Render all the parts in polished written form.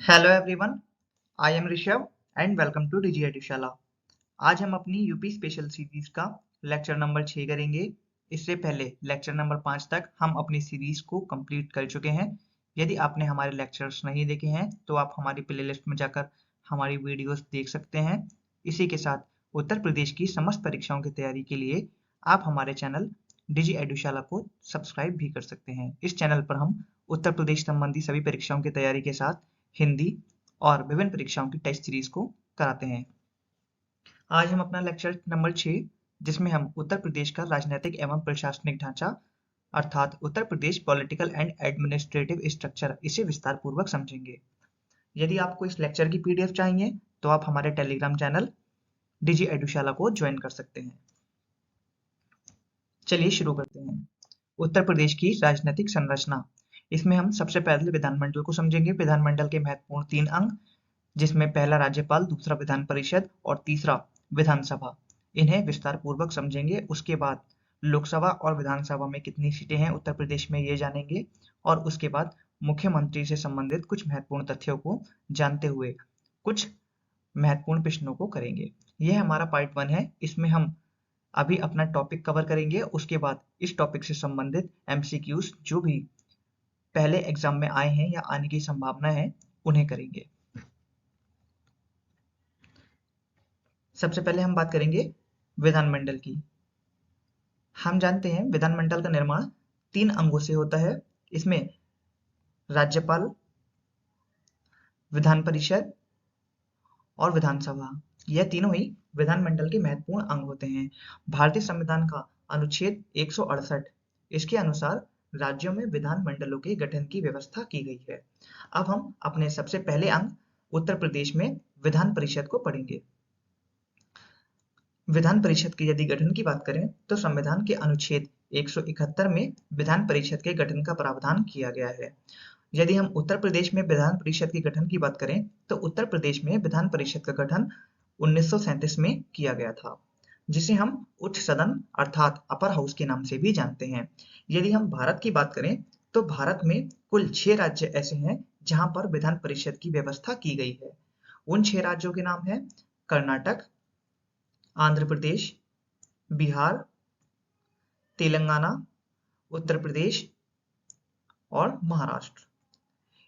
Hello everyone, I am Rishabh and welcome to Digi Edushala. आज हम अपनी यूपी स्पेशल सीरीज का लेक्चर नंबर 6 करेंगे। इससे पहले लेक्चर नंबर 5 तक हम अपनी सीरीज को कंप्लीट कर चुके हैं। यदि आपने हमारे लेक्चर्स नहीं देखे हैं तो आप हमारी प्लेलिस्ट में जाकर हमारी वीडियोस देख सकते हैं। इसी के साथ उत्तर प्रदेश की समस्त परीक्षाओं की तैयारी के लिए आप हमारे चैनल डिजी एडुशाला को सब्सक्राइब भी कर सकते हैं। इस चैनल पर हम उत्तर प्रदेश संबंधी सभी परीक्षाओं की तैयारी के साथ हिंदी और विभिन्न परीक्षाओं की टेस्ट सीरीज को कराते हैं। आज हम अपना लेक्चर नंबर 6 जिसमें हम उत्तर प्रदेश का राजनीतिक एवं प्रशासनिक ढांचा अर्थात Uttar Pradesh political and administrative structure इसे विस्तार पूर्वक समझेंगे। यदि आपको इस लेक्चर की पीडीएफ चाहिए तो आप हमारे टेलीग्राम चैनल डिजी एडुशाला को ज्वाइन कर सकते हैं। चलिए शुरू करते हैं। उत्तर प्रदेश की राजनीतिक संरचना, इसमें हम सबसे पहले विधानमंडल को समझेंगे। विधानमंडल के महत्वपूर्ण 3 अंग, जिसमें पहला राज्यपाल, दूसरा विधान परिषद और तीसरा विधानसभा, इन्हें विस्तार पूर्वक समझेंगे। उसके बाद लोकसभा और विधानसभा में कितनी सीटें हैं उत्तर प्रदेश में ये जानेंगे और उसके बाद मुख्यमंत्री से संबंधित कुछ महत्वपूर्ण तथ्यों को जानते हुए कुछ महत्वपूर्ण प्रश्नों को करेंगे। यह हमारा पार्ट 1 है। इसमें हम अभी अपना टॉपिक कवर करेंगे। उसके बाद इस टॉपिक से संबंधित एमसीक्यूज जो भी पहले एग्जाम में आए हैं या आने की संभावना है उन्हें करेंगे। सबसे पहले हम बात करेंगे विधानमंडल की। हम जानते हैं विधानमंडल का निर्माण 3 अंगों से होता है। इसमें राज्यपाल, विधान परिषद और विधानसभा, यह तीनों ही विधानमंडल के महत्वपूर्ण अंग होते हैं। भारतीय संविधान का अनुच्छेद 168 इसके अनुसार राज्यों में विधानमंडलों के गठन की व्यवस्था की गई है। अब हम अपने सबसे पहले अंग उत्तर प्रदेश में विधान परिषद को पढ़ेंगे। विधान परिषद के यदि गठन की बात करें तो संविधान के अनुच्छेद 171 में विधान परिषद के गठन का प्रावधान किया गया है। यदि हम उत्तर प्रदेश में विधान परिषद के गठन की बात करें तो उत्तर प्रदेश में विधान परिषद का गठन 1937 में किया गया था, जिसे हम उच्च सदन अर्थात अपर हाउस के नाम से भी जानते हैं। यदि हम भारत की बात करें तो भारत में कुल 6 राज्य ऐसे हैं जहां पर विधान परिषद की व्यवस्था की गई है। उन 6 राज्यों के नाम है कर्नाटक, आंध्र प्रदेश, बिहार, तेलंगाना, उत्तर प्रदेश और महाराष्ट्र।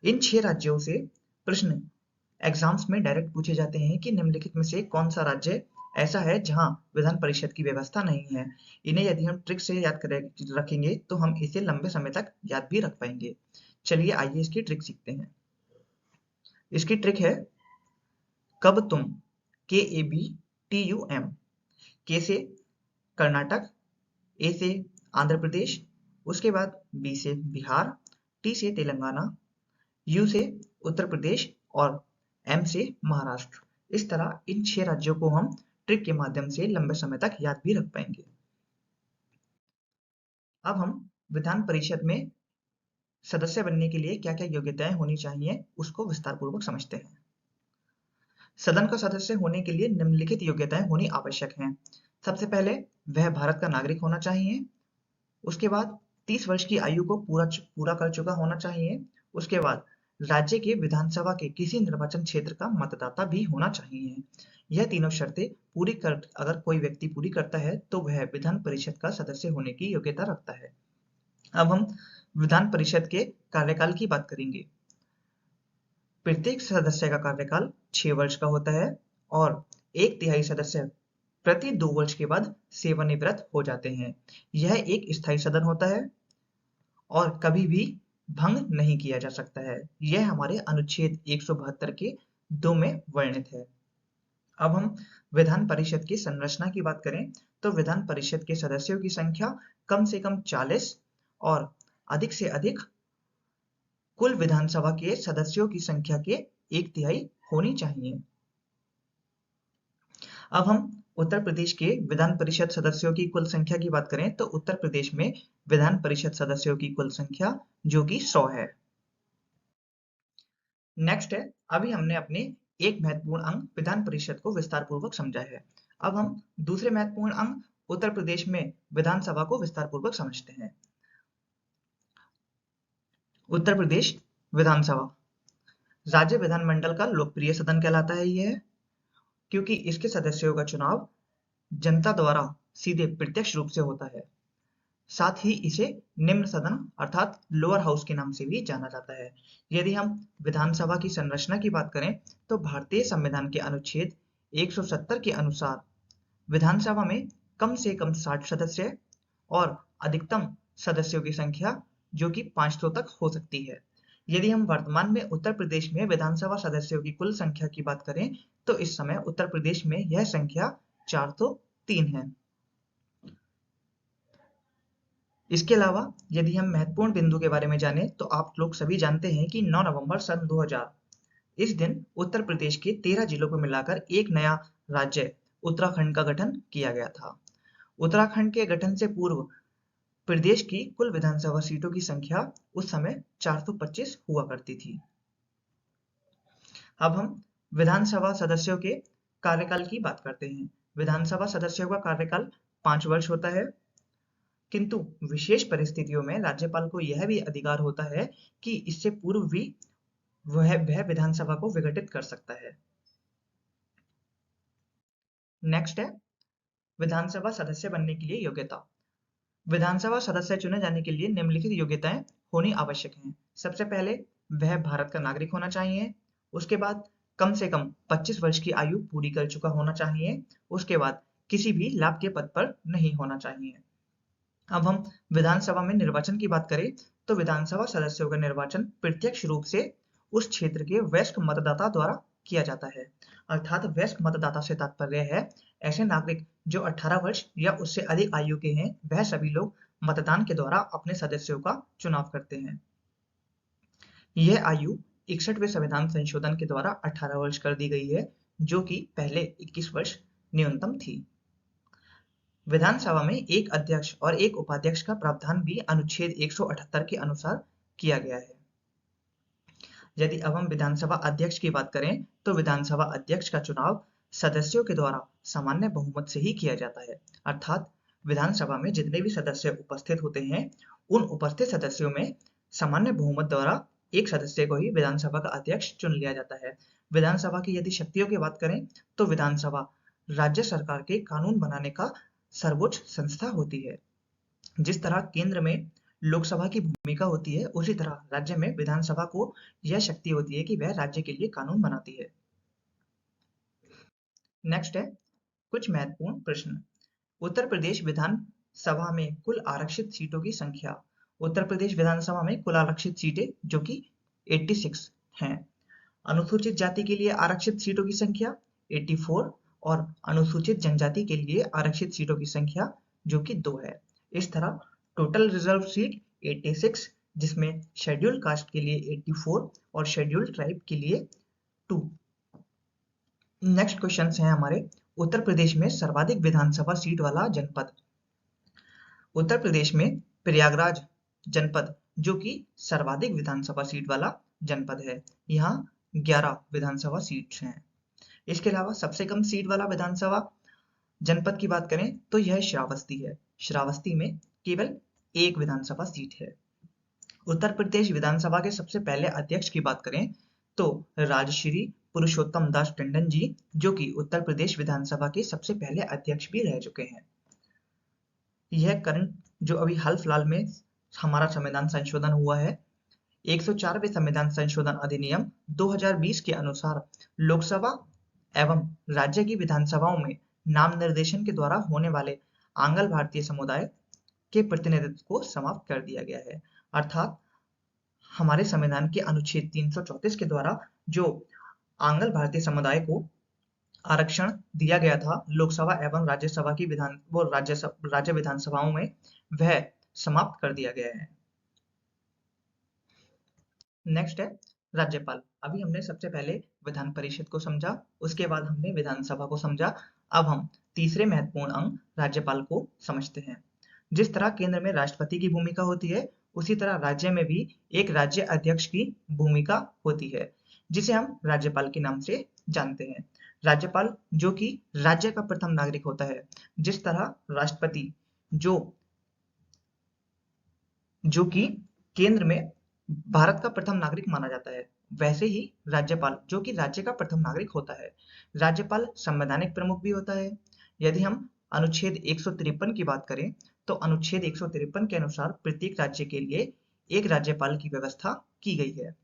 इन 6 राज्यों से प्रश्न एग्जाम्स में डायरेक्ट पूछे जाते हैं कि निम्नलिखित में से कौन सा राज्य ऐसा है जहां विधान परिषद की व्यवस्था नहीं है। इन्हें यदि हम ट्रिक से याद रखेंगे तो हम इसे लंबे समय तक याद भी रख पाएंगे। चलिए आइए इसकी ट्रिक सीखते हैं। इसकी ट्रिक है कब तुम, KABTUM। के से कर्नाटक, ए से आंध्र प्रदेश, उसके बाद बी से बिहार, टी से तेलंगाना, यू से उत्तर प्रदेश और एम से महाराष्ट्र। इस तरह इन 6 राज्यों को हम ट्रिक के माध्यम से लंबे समय तक याद भी रख पाएंगे। अब हम विधान परिषद में सदस्य बनने के लिए क्या क्या योग्यताएं होनी चाहिए उसको विस्तार पूर्वक समझते हैं। सदन का सदस्य होने के लिए निम्नलिखित योग्यताएं होनी आवश्यक हैं। सबसे पहले वह भारत का नागरिक होना चाहिए। उसके बाद 30 वर्ष की आयु को पूरा कर चुका होना चाहिए। उसके बाद राज्य के विधानसभा के किसी निर्वाचन क्षेत्र का मतदाता भी होना चाहिए। यह तीनों शर्तें अगर कोई व्यक्ति पूरी करता है तो वह विधान परिषद का सदस्य होने की योग्यता रखता है। अब हम विधान परिषद के कार्यकाल की बात करेंगे। प्रत्येक सदस्य का कार्यकाल 6 वर्ष का होता है और 1/3 सदस्य प्रति 2 वर्ष के बाद सेवानिवृत्त हो जाते हैं। यह एक स्थायी सदन होता है और कभी भी भंग नहीं किया जा सकता है। यह हमारे अनुच्छेद 172 के 2 में वर्णित है। अब हम विधान परिषद की संरचना की बात करें तो विधान परिषद के सदस्यों की संख्या कम से कम 40 और अधिक से अधिक कुल विधानसभा के सदस्यों की संख्या के 1/3 होनी चाहिए। अब हम उत्तर प्रदेश के विधान परिषद सदस्यों की कुल संख्या की बात करें तो उत्तर प्रदेश में विधान परिषद सदस्यों की कुल संख्या जो कि 100 है। नेक्स्ट है, अभी हमने अपने एक महत्वपूर्ण अंग विधान परिषद को विस्तार पूर्वक समझा है। अब हम दूसरे महत्वपूर्ण अंग उत्तर प्रदेश में विधानसभा को विस्तार पूर्वक समझते हैं। उत्तर प्रदेश विधानसभा, राज्य विधानमंडल का लोकप्रिय सदन कहलाता है यह, क्योंकि इसके सदस्यों का चुनाव जनता द्वारा सीधे प्रत्यक्ष रूप से होता है। साथ ही इसे निम्न सदन अर्थात लोअर हाउस के नाम से भी जाना जाता है। यदि हम विधानसभा की संरचना की बात करें तो भारतीय संविधान के अनुच्छेद 170 के अनुसार विधानसभा में कम से कम 60 सदस्य और अधिकतम सदस्यों की संख्या जो कि 500 तक हो सकती है। यदि हम वर्तमान में उत्तर प्रदेश में विधानसभा सदस्यों की कुल संख्या की बात करें तो इस समय उत्तर प्रदेश में यह संख्या 403 है। इसके अलावा यदि हम महत्वपूर्ण बिंदु के बारे में जानें तो आप लोग सभी जानते हैं कि 9 नवंबर सन 2000 इस दिन उत्तर प्रदेश के 13 जिलों को मिलाकर एक नया राज्य उत्तराखंड का गठन किया गया था। उत्तराखंड के गठन से पूर्व प्रदेश की कुल विधानसभा सीटों की संख्या उस समय 425 हुआ करती थी। अब हम विधानसभा सदस्यों के कार्यकाल की बात करते हैं। विधानसभा सदस्यों का कार्यकाल 5 वर्ष होता है, किंतु विशेष परिस्थितियों में राज्यपाल को यह भी अधिकार होता है कि इससे पूर्व भी वह विधानसभा को विघटित कर सकता है। नेक्स्ट है विधानसभा सदस्य बनने के लिए योग्यता। विधानसभा सदस्य चुने जाने के लिए निम्नलिखित योग्यताएं होनी आवश्यक हैं। सबसे पहले वह भारत का नागरिक होना चाहिए। उसके बाद कम से कम 25 वर्ष की आयु पूरी कर चुका होना चाहिए। उसके बाद किसी भी लाभ के पद पर नहीं होना चाहिए। अब हम विधानसभा में निर्वाचन की बात करें तो विधानसभा सदस्यों का निर्वाचन प्रत्यक्ष रूप से उस क्षेत्र के वयस्क मतदाता द्वारा किया जाता है। अर्थात वयस्क मतदाता से तात्पर्य है ऐसे नागरिक जो 18 वर्ष या उससे अधिक आयु के हैं, वह सभी लोग मतदान के द्वारा अपने सदस्यों का चुनाव करते हैं। यह आयु 61वें संविधान संशोधन के द्वारा 18 वर्ष कर दी गई है, जो कि पहले 21 वर्ष न्यूनतम थी। विधानसभा में एक अध्यक्ष और एक उपाध्यक्ष का प्रावधान भी अनुच्छेद 178 के अनुसार किया गया है। यदि अब हम विधानसभा अध्यक्ष की बात करें तो विधानसभा अध्यक्ष का चुनाव सदस्यों के द्वारा सामान्य बहुमत से ही किया जाता है। अर्थात विधानसभा में जितने भी सदस्य उपस्थित होते हैं उन उपस्थित सदस्यों में सामान्य बहुमत द्वारा एक सदस्य को ही विधानसभा का अध्यक्ष चुन लिया जाता है। विधानसभा की यदि शक्तियों की बात करें तो विधानसभा राज्य सरकार के कानून बनाने का सर्वोच्च संस्था होती है। जिस तरह केंद्र में लोकसभा की भूमिका होती है, उसी तरह राज्य में विधानसभा को यह शक्ति होती है कि वह राज्य के लिए कानून बनाती है। नेक्स्ट है कुछ महत्वपूर्ण प्रश्न। उत्तर प्रदेश विधानसभा में कुल आरक्षित सीटों की संख्या। उत्तर प्रदेश विधानसभा में कुल आरक्षित सीटें जो कि 86 हैं। अनुसूचित जाति के लिए आरक्षित सीटों की संख्या 84 और अनुसूचित जनजाति के लिए आरक्षित सीटों की संख्या जो कि 2 है। इस तरह टोटल रिजर्व सीट 86, जिसमें शेड्यूल कास्ट के लिए 84 और शेड्यूल ट्राइब के लिए 2। नेक्स्ट क्वेश्चन है हमारे, उत्तर प्रदेश में सर्वाधिक विधानसभा सीट वाला जनपद। उत्तर प्रदेश में प्रयागराज जनपद जो कि सर्वाधिक विधानसभा सीट वाला जनपद है। यहाँ 11 विधानसभा सीट्स हैं। इसके अलावा सबसे कम सीट वाला विधानसभा जनपद की बात करें तो यह श्रावस्ती है। श्रावस्ती में केवल 1 विधानसभा सीट है। उत्तर प्रदेश विधानसभा के सबसे पहले अध्यक्ष की बात करें तो राजश्री पुरुषोत्तम दास टंडन जी, जो कि उत्तर प्रदेश विधानसभा के सबसे पहले अध्यक्ष भी रह चुके हैं। यह करंट जो अभी हाल फिलहाल में हमारा संविधान संशोधन हुआ है, 104वें संविधान संशोधन अधिनियम 2020 के अनुसार लोकसभा एवं राज्य की विधानसभाओं में नाम निर्देशन के द्वारा होने वाले आंग्ल भारतीय समुदाय के प्रतिनिधित्व को समाप्त कर दिया गया है। अर्थात हमारे संविधान के अनुच्छेद 334 के द्वारा जो आंग्ल भारतीय समुदाय को आरक्षण दिया गया था लोकसभा एवं राज्यसभा की राज्य विधानसभाओं में, वह समाप्त कर दिया गया है। नेक्स्ट है राज्यपाल। अभी हमने सबसे पहले विधान परिषद को समझा, उसके बाद हमने विधानसभा को समझा। अब हम तीसरे महत्वपूर्ण अंग राज्यपाल को समझते हैं। जिस तरह केंद्र में राष्ट्रपति की भूमिका होती है, उसी तरह राज्य में भी एक राज्य अध्यक्ष की भूमिका होती है, जिसे हम राज्यपाल के नाम से जानते हैं। राज्यपाल जो कि राज्य का प्रथम नागरिक होता है। जिस तरह राष्ट्रपति जो कि केंद्र में भारत का प्रथम नागरिक माना जाता है, वैसे ही राज्यपाल, जो कि राज्य का प्रथम नागरिक होता है, राज्यपाल संवैधानिक प्रमुख भी होता है। यदि हम अनुच्छेद 153 की बात करें, तो अनुच्छेद 153 के अनुसार प्रत्येक राज्य के लिए एक राज्यपाल की व्यवस्था की गई है।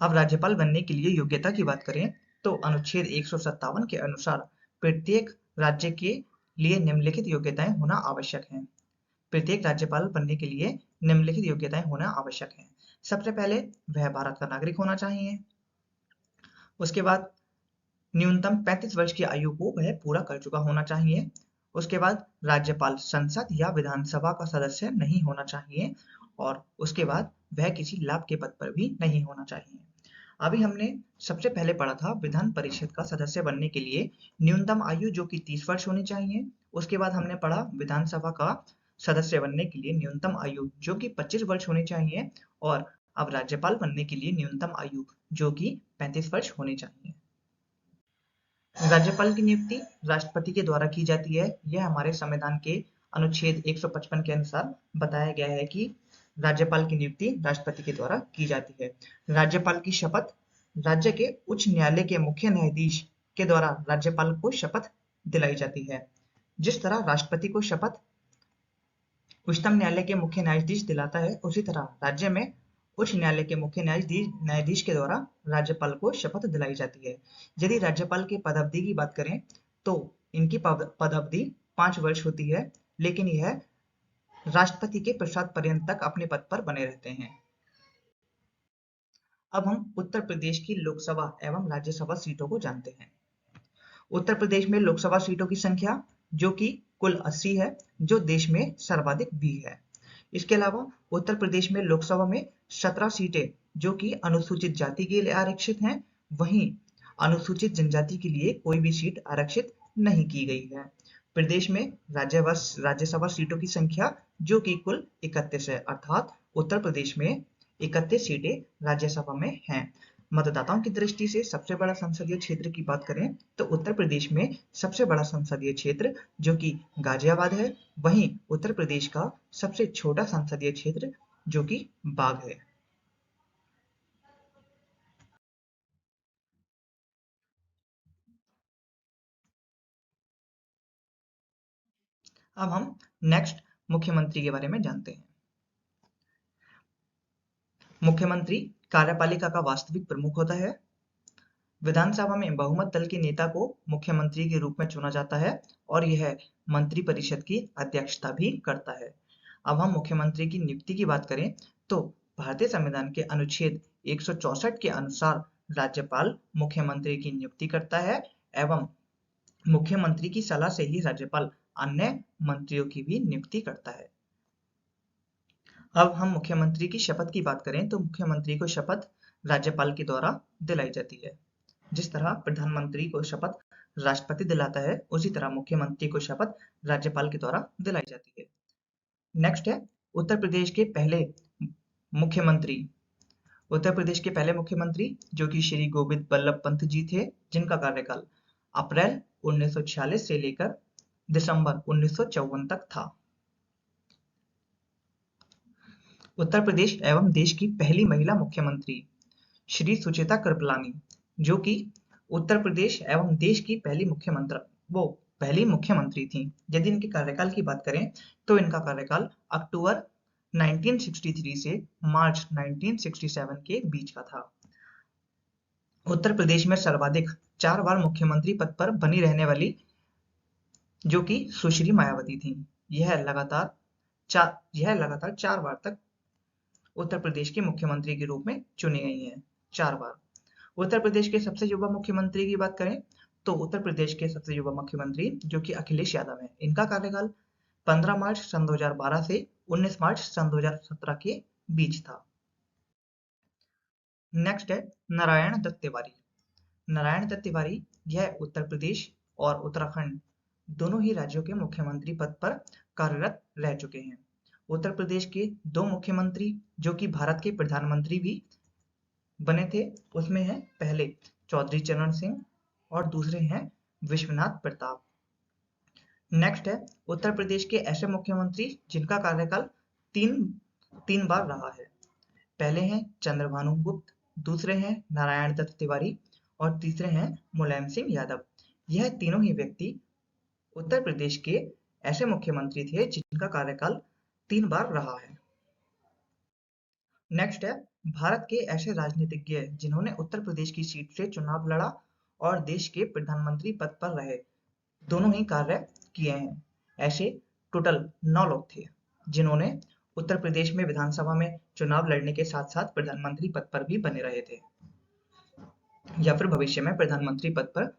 अब राज्यपाल बनने के लिए योग्यता की बात करें, तो अनुच्छेद 157 के अनुसार प्रत्येक राज्य के लिए निम्नलिखित योग्यताएं होना आवश्यक हैं। प्रत्येक राज्यपाल बनने के लिए निम्नलिखित योग्यताएं होना आवश्यक हैं। सबसे पहले वह भारत का नागरिक होना चाहिए। उसके बाद न्यूनतम 35 वर्ष की आयु को वह पूरा कर चुका होना चाहिए। उसके बाद राज्यपाल संसद या विधानसभा का सदस्य नहीं होना चाहिए, और उसके बाद वह किसी लाभ के पद पर भी नहीं होना चाहिए। अभी हमने सबसे पहले पढ़ा था विधान परिषद का सदस्य बनने के लिए न्यूनतम आयु जो कि 30 वर्ष होनी चाहिए। उसके बाद हमने पढ़ा विधानसभा का सदस्य बनने के लिए न्यूनतम आयु जो कि 25 वर्ष होनी चाहिए, और अब राज्यपाल बनने के लिए न्यूनतम आयु जो कि 35 वर्ष होनी चाहिए। राज्यपाल की नियुक्ति राष्ट्रपति के द्वारा की जाती है। यह हमारे संविधान के अनुच्छेद 155 के अनुसार बताया गया है कि राज्यपाल की नियुक्ति राष्ट्रपति के द्वारा की जाती है। राज्यपाल की शपथ राज्य के उच्च न्यायालय के मुख्य न्यायाधीश के द्वारा राज्यपाल को शपथ दिलाई जाती है। जिस तरह राष्ट्रपति को शपथ उच्चतम न्यायालय के मुख्य न्यायाधीश दिलाता है, उसी तरह राज्य में उच्च न्यायालय के मुख्य न्यायाधीश के द्वारा राज्यपाल को शपथ दिलाई जाती है। यदि राज्यपाल की पदावधि की बात करें, तो इनकी पदावधि 5 वर्ष होती है, लेकिन यह राष्ट्रपति के प्रसाद पर्यंत तक अपने पद पर बने रहते हैं। अब हम उत्तर प्रदेश की लोकसभा एवं राज्यसभा सीटों को जानते हैं। उत्तर प्रदेश में लोकसभा सीटों की संख्या जो कि कुल 80 है, जो देश में सर्वाधिक भी है। इसके अलावा उत्तर प्रदेश में लोकसभा में 17 सीटें जो कि अनुसूचित जाति के लिए आरक्षित हैं, वहीं अनुसूचित जनजाति के लिए कोई भी सीट आरक्षित नहीं की गई है। प्रदेश में राज्यसभा सीटों की संख्या जो कि कुल 31 है, अर्थात उत्तर प्रदेश में 31 सीटें राज्यसभा में हैं। मतदाताओं की दृष्टि से सबसे बड़ा संसदीय क्षेत्र की बात करें, तो उत्तर प्रदेश में सबसे बड़ा संसदीय क्षेत्र जो कि गाजियाबाद है, वहीं उत्तर प्रदेश का सबसे छोटा संसदीय क्षेत्र जो कि बाघ है। अब हम नेक्स्ट मुख्यमंत्री के बारे में जानते हैं। मुख्यमंत्री कार्यपालिका का वास्तविक प्रमुख होता है। विधानसभा में बहुमत दल के नेता को मुख्यमंत्री के रूप में चुना जाता है, और यह मंत्रिपरिषद की अध्यक्षता भी करता है। अब हम मुख्यमंत्री की नियुक्ति की बात करें, तो भारतीय संविधान के अनुच्छेद 164 के अनुसार राज्यपाल मुख्यमंत्री की नियुक्ति करता है, एवं मुख्यमंत्री की सलाह से ही राज्यपाल अन्य मंत्रियों की भी नियुक्ति करता है। अब हम मुख्यमंत्री की शपथ की बात करें, तो मुख्यमंत्री को शपथ राज्यपाल के द्वारा दिलाई जाती है। जिस तरह प्रधानमंत्री को शपथ राष्ट्रपति दिलाता है, उसी तरह मुख्यमंत्री को शपथ राज्यपाल के द्वारा दिलाई जाती है। नेक्स्ट है उत्तर प्रदेश के पहले मुख्यमंत्री। उत्तर प्रदेश के पहले मुख्यमंत्री जो कि श्री गोविंद बल्लभ पंत जी थे, जिनका कार्यकाल अप्रैल 1946 से लेकर दिसंबर 1954 तक था। उत्तर प्रदेश एवं देश की पहली महिला मुख्यमंत्री श्री सुचेता कृपलानी, जो कि उत्तर प्रदेश एवं देश की पहली मुख्यमंत्री थी। यदि इनके कार्यकाल की बात करें, तो इनका कार्यकाल अक्टूबर 1963 से मार्च 1967 के बीच का था। उत्तर प्रदेश में सर्वाधिक 4 बार मुख्यमंत्री पद पर बनी रहने वाली जो कि सुश्री मायावती थी। यह लगातार 4 बार तक उत्तर प्रदेश के मुख्यमंत्री के रूप में चुनी गई हैं, 4 बार। उत्तर प्रदेश के सबसे युवा मुख्यमंत्री की बात करें, तो उत्तर प्रदेश के सबसे युवा मुख्यमंत्री जो कि अखिलेश यादव हैं, इनका कार्यकाल 15 मार्च सन 2012 से 19 मार्च सन 2017 के बीच था। नेक्स्ट है नारायण दत्त तिवारी। नारायण दत्त तिवारी यह उत्तर प्रदेश और उत्तराखंड दोनों ही राज्यों के मुख्यमंत्री पद पर कार्यरत रह चुके हैं। उत्तर प्रदेश के 2 मुख्यमंत्री जो कि भारत के प्रधानमंत्री भी बने थे, उसमें है पहले चौधरी चरण सिंह और दूसरे हैं विश्वनाथ प्रताप। नेक्स्ट है उत्तर प्रदेश के ऐसे मुख्यमंत्री जिनका कार्यकाल तीन बार रहा है। पहले हैं चंद्रभानु गुप्त, दूसरे हैं नारायण दत्त तिवारी और तीसरे हैं मुलायम सिंह यादव। यह तीनों ही व्यक्ति उत्तर प्रदेश के ऐसे मुख्यमंत्री थे जिनका कार्यकाल 3 बार रहा है। नेक्स्ट है भारत के ऐसे राजनीतिज्ञ जिन्होंने उत्तर प्रदेश की सीट से चुनाव लड़ा और देश के प्रधानमंत्री पद पर रहे, दोनों ही कार्य किए हैं। ऐसे टोटल 9 लोग थे जिन्होंने उत्तर प्रदेश में विधानसभा में चुनाव लड़ने के साथ साथ प्रधानमंत्री पद पर भी बने रहे थे या फिर भविष्य में प्रधानमंत्री पद पर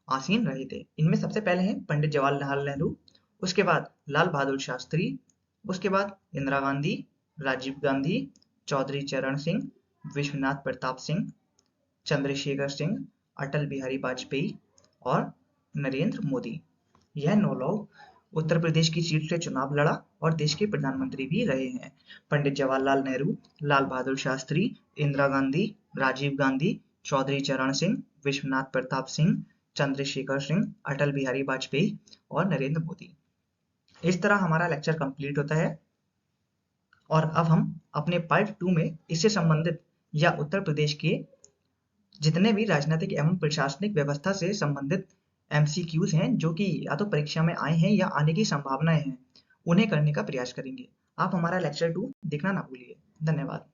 आसीन रहे थे। इनमें सबसे पहले हैं पंडित जवाहरलाल नेहरू, उसके बाद लाल बहादुर शास्त्री, उसके बाद इंदिरा गांधी, राजीव गांधी, चौधरी चरण सिंह, विश्वनाथ प्रताप सिंह, चंद्रशेखर सिंह, अटल बिहारी वाजपेयी और नरेंद्र मोदी। यह 9 लोग उत्तर प्रदेश की सीट से चुनाव लड़ा और देश के प्रधानमंत्री भी रहे हैं। पंडित जवाहरलाल नेहरू, लाल बहादुर शास्त्री, इंदिरा गांधी, राजीव गांधी, चौधरी चरण सिंह, विश्वनाथ प्रताप सिंह, चंद्रशेखर सिंह, अटल बिहारी वाजपेयी और नरेंद्र मोदी। इस तरह हमारा लेक्चर कंप्लीट होता है और अब हम अपने पार्ट 2 में इससे संबंधित या उत्तर प्रदेश के जितने भी राजनीतिक एवं प्रशासनिक व्यवस्था से संबंधित एमसीक्यूज हैं जो कि या तो परीक्षा में आए हैं या आने की संभावनाएं हैं, उन्हें करने का प्रयास करेंगे। आप हमारा लेक्चर 2 देखना ना भूलिए। धन्यवाद।